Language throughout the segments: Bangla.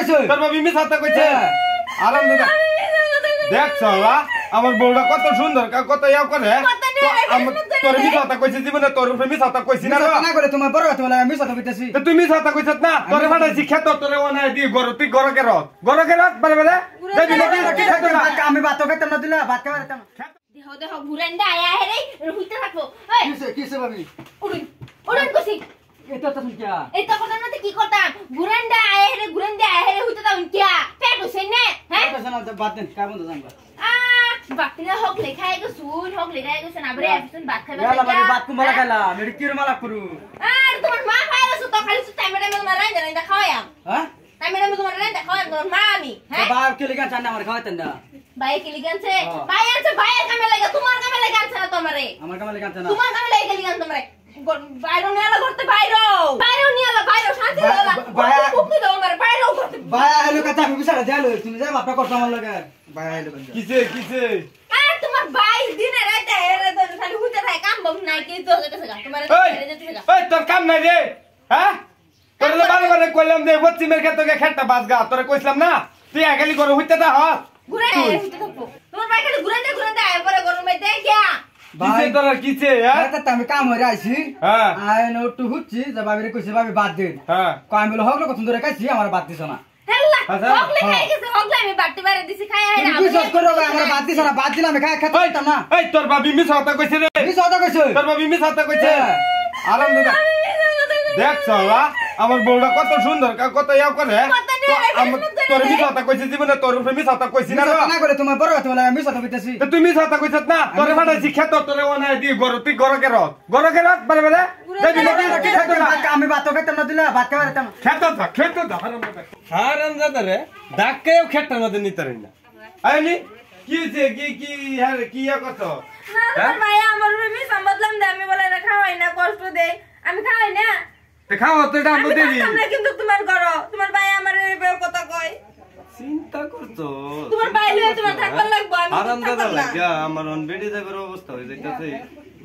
কইছে তোর বাবা মিমি সাথে কইছে আরাম দাদা দেখ চলা আমার বউটা কত সুন্দর কত ইয়াও করে তোর মিমি সাথে কইছে জীবনে তোর মিমি সাথে কইছি না না করে তোমার বড় কথা বলে আমি সাথে কইতাছি তো তুমি সাথে কইছত না তোর ফাটাইছি খেত তোরে ওনাই দি গরু তুই গরকে রত বলে বলে যাবি নাকি আমি ভাত খাইতাম না দিলা ভাত খাইতাম দেখো দেখো ঘুরেন্ডা আয়া হেরে হইতে থাকবো এই কিসে ভাবি উড়ুন উড়ুন কইছি এটা তো কি এটা কথা না কি করতাম ঘুরেন্ডা আয়া হেরে হইতে দাও কিয়া পেট হইছে না হ্যাঁ এটা জানা বাদ দেন কাম তো জানবা বাকিরা হক লেখাই গো শুন হক লেখাই গো না বরে এখন ভাত খাইবা ইয়ালা ভাবি ভাত কুমালা খাইলা মেরে কি মালা করু আর তোমার মা খাইলো তো খালি টাইমে টাইমে তোমার রাইন্দা খাওয়াম হ্যাঁ টাইমে টাইমে তোমার রাইন্দা খাওয়াম তোমার মা আমি হ্যাঁ বাপ কে লিগান চান্না আমার খাওয়াতেন না ভাই কি লিগানছে ভাই আছে ভাইয়ের কামে লাগা তোমার কামে লাগা আছে না তোমারে আমার কামে লিগান না তোমার কামে লাগা লিগান তোমারে বাইরো নিয়ালা করতে বাইরো নিয়ালা বাইরো শান্তি দাও মুক্তি দাও আমারে বাইরো করতে ভাই আইলো কথা আমি বিছাড়া দেয়ালো তুমি যা বাপটা করছ আমার লাগে ভাই আইলো কিসে আর তোমার ভাই দিনে রাতে হেরে তো খালি হুইতে থাকে কাম বম নাই কি তো গেছে গা তোমারে হেরে যেতে গা ওই তোর কাম নাই রে হ্যাঁ তোর বারে কইলাম যে বচ্চিমের ক্ষেত্রে খেটটা বাজগা তোরে কইছিলাম না তুই আগালি করে হইতে দা হস ঘুরে হুইতে থাকবো তোমার ভাই খালি ঘুরে আয় পরে গরমে দেখিয়া কিসে তোর কিসে হ্যাঁ তা আমি কাম হইরা আইছি হ্যাঁ আই নো টু হুচ্ছি যে ভাবিরে কইছে ভাবি বাদ দেন হ্যাঁ কই বলে হক কত ধরে খাইছি আমার বাদ দিছ না হেল্লা হকলে খাই গেছে হকলে আমি বাড়তে পারে দিছি খাই আয় না তুমি সব করো আমার বাদ দিছ না বাদ দিলাম আমি খাই খেতাম না এই তোর বাবি মিস হতা কইছে রে তুমি সদা কইছো তোর বাবি মিস হতা কইছে আরাম দাদা দেখ চলা আমার বউটা কত সুন্দর কত ইয়াও করে তোর মিস হতা কইছে জীবনে তোর মিস হতা কইছি না না করে তোমার বড় কথা বলে আমি সাথে কইতাছি তো তুমি সাথে কইছত না তোরে ফাটাইছি খেত তোরে ওনাই দি গরু তুই গরকে রত বলে বলে যাবি নাকি আমি ভাত খাইতাম না দিলা ভাত খাইতাম খেত দা হারাম দাদা রে ডাককেও খেটটা না দিনি তারে না আইনি কি যে কি হ্যাঁ কি কত না ভাই আমার রুমি সম্বদলাম দে আমি বলে না খাওয়াই না কষ্ট দেই আমি খাওয়াই না খাও তো এটা আমি দেবি আমরা কিন্তু তোমার করো তোমার ভাই আমারে এই কথা কয় চিন্তা করছো তোমার ভাই লয়ে তোমার থাকবার লাগবে আমি আরাম দাদা লাগা আমার অন বেডি যাবার অবস্থা হই যাইতাছে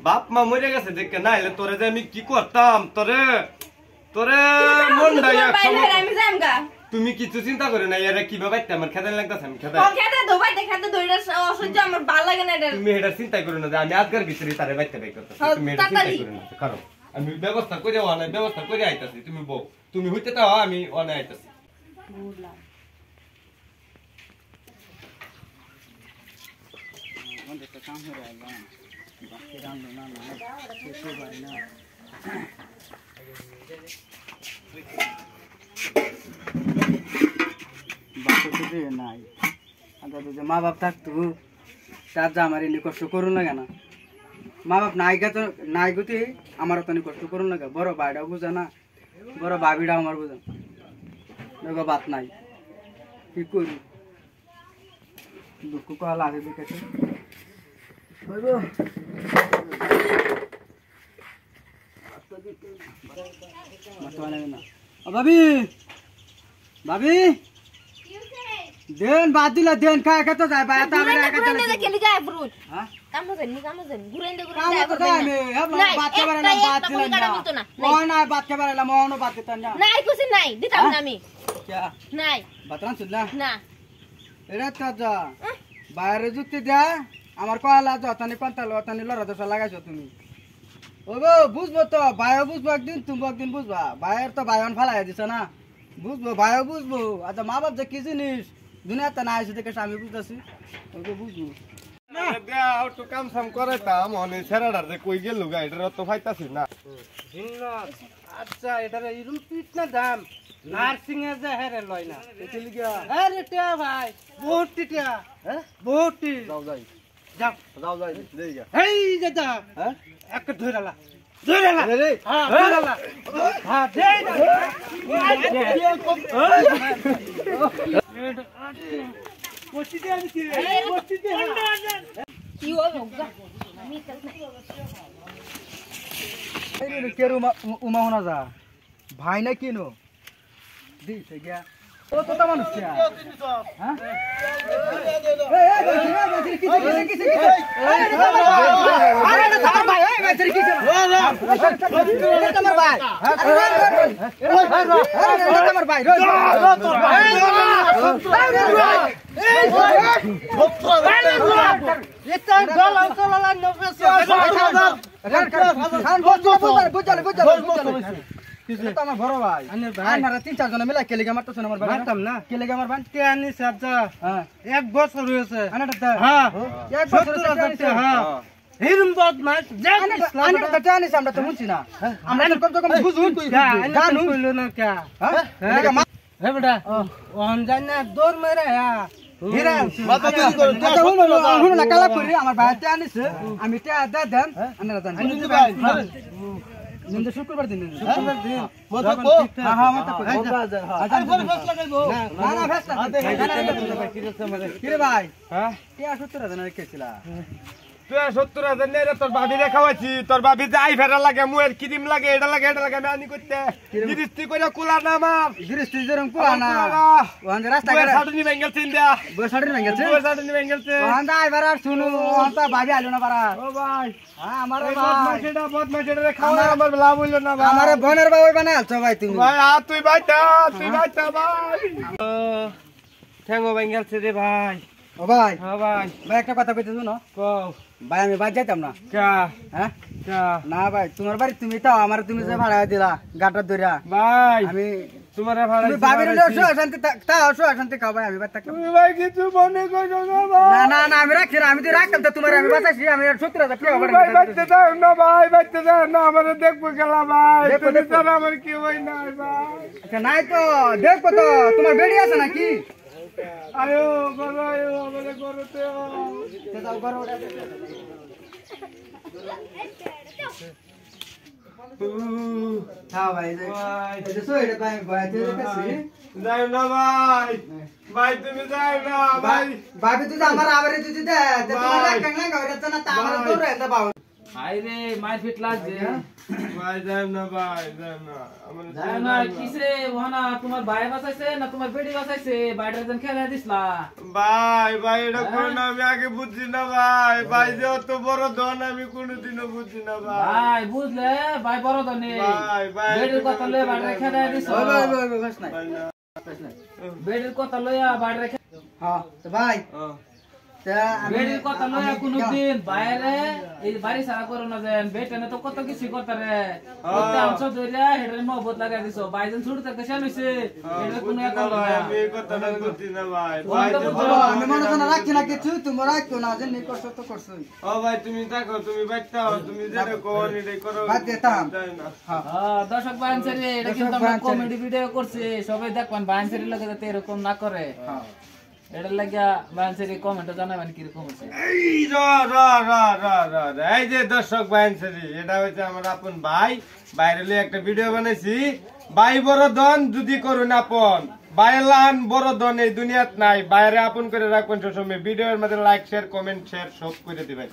বাপ মা মরে গেছে দেখে না হলে তোরে যে আমি কি করতাম তোরে মন ডাইয়া আমি জামগা তুমি কিছু চিন্তা করে না এরা কিভাবে আমার খেতে লাগতাছে আমি খেতে খেতে দোবাই দেখাতে দইরা অসহ্য আমার ভালো লাগে না এটা তুমি এটা চিন্তা করো না যে আমি আজকের ভিতরে তারে বাইতে বাই করতেছি তুমি এটা চিন্তা করো না কারণ আমি ব্যবস্থা করে আইতাছি তুমি বউ তুমি হইতে তাও আমি অনে আইতাছি নাই মা বাপ থাকতো তার যা আমার এনে কষ্ট করুন লাগে না মা বাপ নাই গতি আমার তো কষ্ট করুন লাগে বড় ভাইটাও বুঝে না বড় ভাবিটাও আমার বুঝে দেখো বাত নাই কি করি দুঃখ কয়া লাগে দেখেছে ভাবি ভাবি দেন বাদ দিলা দেন খায় খেতে যায় ভাই তা আমি গুরেন্দে খেলি যায় ব্রুট হ্যাঁ কাম জানি গুরেন্দে আমি বাদ কে বাড়ালাম বাদ দিলাম না কোন না বাদ কে বাড়ালাম মহনো বাদ দিতাম না নাই কিছু নাই দিতাম না আমি কি নাই বাতরান শুনলা না এরা তো যা বাইরে যুক্তি দেয়া আমার কয়লা যতনি কোনটা লতনি লড়া দশা লাগাইছো তুমি ও গো বুঝবো তো ভাইও বুঝবো একদিন তুমি একদিন বুঝবা ভাইয়ের তো ভাইয়ন ফালাই দিছ না বুঝবো ভাইও বুঝবো আচ্ছা মা বাপ যে কি জিনিস দুনিয়াতে না এসে দেখে আমি বুঝতেছি ওকে বুঝবো একটু কাম সাম করে তাম অনে ছেড়াটার যে কই গেল গাইডার তো ফাইতাছি না আচ্ছা এটার এরকম পিট না দাম নার্সিং এ যে হেরে লয় না এতে লিগা আরে টিয়া ভাই বহুত টিয়া হ্যাঁ বহুত টি যাও যাই দেইগা এই যে যা হ্যাঁ এক ধইরালা রে হ্যাঁ ধইরালা হ্যাঁ দেই কোচি দে আমি কোচি দে কি হলো আমি এই কেরু উমা না যা ভাই না কিনো দিছে গিয়া ও তো তো মানুষ কে হ্যাঁ এই কিসে আরে এটা তোমার ভাই এই বাইরে কিসে এটা তোমার ভাই এটা তোমার ভাই এটা গল চলা নফেস আমার বড় ভাই আপনারা 3-4 জন মিলে কেলিগা মারতেছেন আমার ভাই মারতাম না কেলিগা মারবান কে আনি সাজা হ্যাঁ 1 বছর হয়েছে আনাটা হ্যাঁ 1 বছর হয়েছে হ্যাঁ হিরম বদমাশ জান ইসলাম আনাটা জানি আমরা তো বুঝছি না আমরা তো কম কম বুঝুন তুই জানু কইলো না কে হ্যাঁ হে বেটা ওহন জান না দৌড় মেরে হ্যাঁ হিরা মাথা তুই কথা হুন না কালা করি আমার ভাই তে আনিছে আমি তে দে দেন আপনারা জানেন বুঝলি ভাই নিন্দে শুক্রবার দিন মতো কো হ্যাঁ হ্যাঁ মতো কো আজ ফেস লাগাইবো না না ফেস লাগাই কি রে ভাই হ্যাঁ কে 70,000 এর কেছিলা তুই 70,000 নেই রে তোর ভাবি রে খাওয়াইছি তোর ভাবি যাই ফেরা লাগে মুয়ের ক্রিম লাগে এটা লাগে আমি আনি করতে গিরিস্তি কইরা কুলা না মার গিরিস্তি যেরকম কুলা না ওখান রাস্তা করে সাড়নি বেঙ্গল চিন দিয়া বই সাড়নি বেঙ্গল চিন বই সাড়নি বেঙ্গল চিন ওখান দা এবার আর শুনু ওখান তা ভাবি আইলো না পারা ও ভাই হ্যাঁ আমার বদমাশেটা রে খাওয়া আমার লাভ হইলো না ভাই আমারে বোনের বাবা বানাই আলছো ভাই তুমি ভাই তুই বাইটা ভাই ঠ্যাঙ্গো বেঙ্গল চিন রে ভাই ও ভাই হ্যাঁ ভাই ভাই একটা কথা কইতে শুনো কও ভাই আমি বাদ যাইতাম না কা হ্যাঁ কা না ভাই তোমার বাড়ি তুমি তাও আমার তুমি যে ভাড়া দিলা গাটার দইরা ভাই আমি তোমার ভাড়া তুমি ভাবির অসু শান্তি তা অসু শান্তি খাও ভাই আমি বাদ থাকতাম তুমি ভাই কিছু মনে করো না ভাই না না না আমি রাখছি না আমি তো রাখতাম তো তোমার আমি বাঁচাইছি আমি 70,000 টাকা ভাই বাইতে দাও না ভাই বাইতে দাও না আমারে দেখবো গেলা ভাই তুমি জানো আমার কি হই না ভাই আচ্ছা নাই তো দেখো তো তোমার বেড়ি আছে নাকি আয়ো বাবা আয়ো আমারে করতে দাও করো হ্যাঁ ভাই এই যে সোয়েটা ভাই ভাই দেখেছি যাও না ভাই ভাই তুমি যাও না ভাই ভাবি তুই আমার আবারে তুই দে তোমার কাঙ্গা গাওরে না তা আমার দৌড়ে দে বাবা হাই রে মারপিট লাগছে ভাই যাও না ভাই যাও না আমারে যাও না কিসে ওহানা তোমার ভাই বাঁচাইছে না তোমার বেটি বাঁচাইছে বাইরের জন খেলা দিছলা ভাই এটা কোন না আমি আগে বুঝছি না ভাই যে অত বড় দন আমি কোনোদিনও বুঝছি না ভাই বুঝলে ভাই বড় দনে ভাই বেটির কথা লয়ে বাইরে খেলা দিছ ওই ভাই ভাই বাস নাই বেটির কথা লয়ে বাইরে হ্যাঁ তো ভাই তা আমি বেটির কথা লয়ে কোনদিন বাইরে এই বাড়ি সারা করো না যেন বেটেনে তো কত কিছু করতে রে কত অংশ ধরিয়া হেডের মহব্বত লাগাই দিছ ভাইজন ছুট থেকে শেন হইছে এটা কোনো একটা আমি কথাটা বুঝছি না ভাই আমি মনে তো রাখছি না কিছু তোমরা রাখো না যে নি করছো তো করছো ও ভাই তুমি থাকো তুমি বাইটাও তুমি যেটা কোন এটাই করো বাদ দিতাম হ্যাঁ দর্শক বায়ানসারি এটা কিন্তু আমরা কমেডি ভিডিও করছি সবাই দেখবেন বায়ানসারির লোকে যাতে এরকম না করে হ্যাঁ এটা লাগিয়া বায়ানসারি কমেন্টে জানাবেন কিরকম হচ্ছে এই এই যে দর্শক বাইনসারি এটা হচ্ছে আমার আপন ভাই বাইরে লই একটা ভিডিও বানাইছি ভাই বড় দন যদি করুন আপন বাইলান বড় দন এই দুনিয়াত নাই বাইরে আপন করে রাখবেন সবসময় ভিডিওর মধ্যে লাইক শেয়ার কমেন্ট শেয়ার সব করে দিবেন।